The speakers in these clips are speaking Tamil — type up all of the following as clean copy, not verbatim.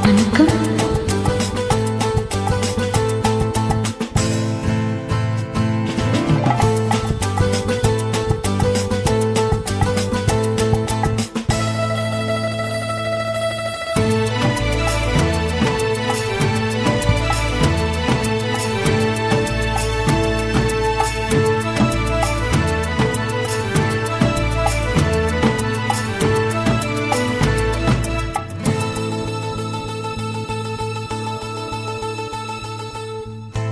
வணக்கம்.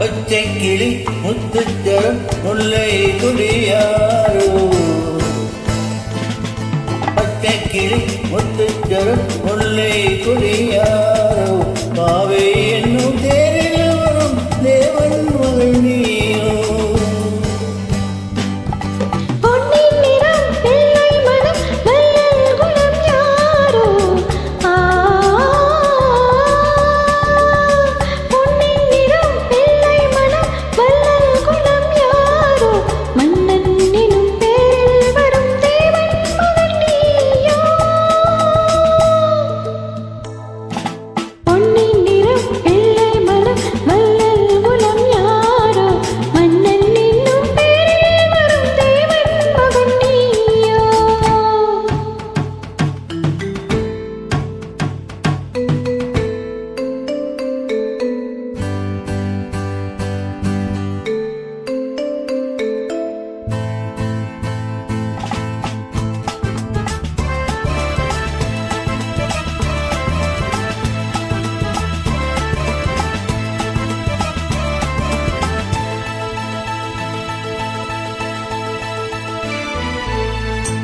பச்சை கிளி முத்துச்சரம் முல்லை குடியாரோ, பச்சை கிளி முத்துச்சரம் முல்லை குடியாரோ, பாவை என்னும் தேரில் வரும் தேவன் மகள் நீயோ.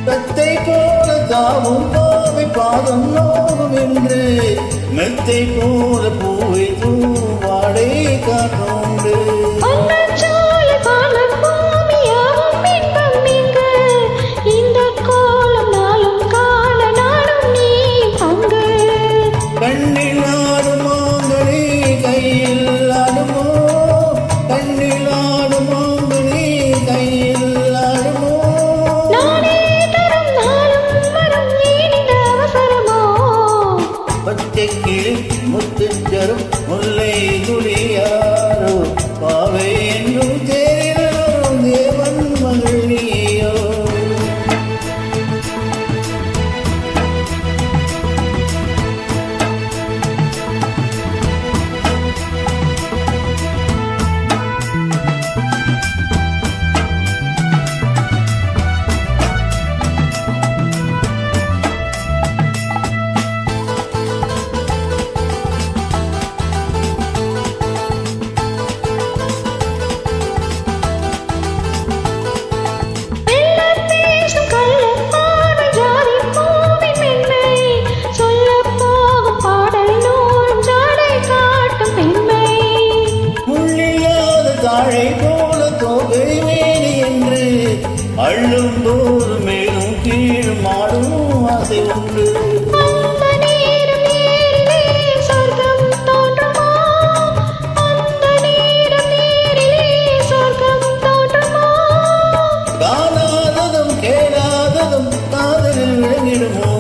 தத்தை போல தாவும் பாவை பாதம் நோகும் என்று, மெத்தை போல பூவை தூவாடை காற்றோண்டு. கண்ணில் ஆடும் மாங்கனி கையில் ஆடுமோ, கண்ணில் ஆடும் மாங்கனி கையில் ஆடுமோ. பச்சை கிளி முத்துச்சரம் முல்லை குடியாரோ, பாவை என்னும் தேரில் வரும் தேவன் மகள் நீயோ. தாழை போல தோகை வேணி என்று அள்ளும் போது மேலும் கீழ் மாடும் ஆசை உண்டு. காணாததும் கேளாததும் காதலில் விளங்கிடுமோ.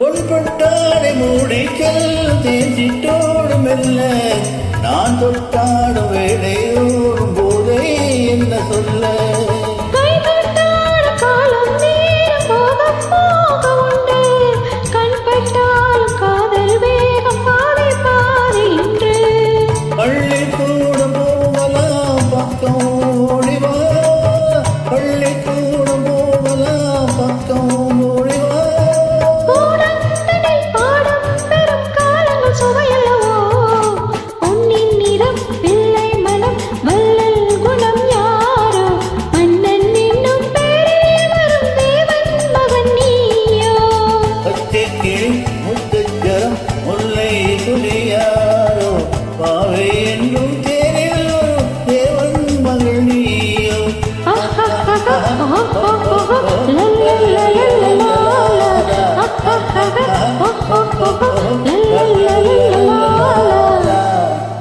பொன்பட்டாடை மூடைக்கல் தேஞ்சிட்டோடும் மெல்ல, நான் தொட்டாடும் வேலையோடும் போதை என்ன சொல்ல. பள்ளிக்கூடம் போகலாம் பக்கம் ஓடிவா, பள்ளிக்கூடம் போகலாம் பக்கம் ஓடிவா. சுவையல்லவோ பொன்னின் நிறம் பிள்ளை மனம் வள்ளல் கிளி முத்துச்சரம் முல்லை துளியாரோ பாவை என்னும் தேரில் ஒரு தேவன் மகள் நீயோ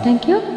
Thank you.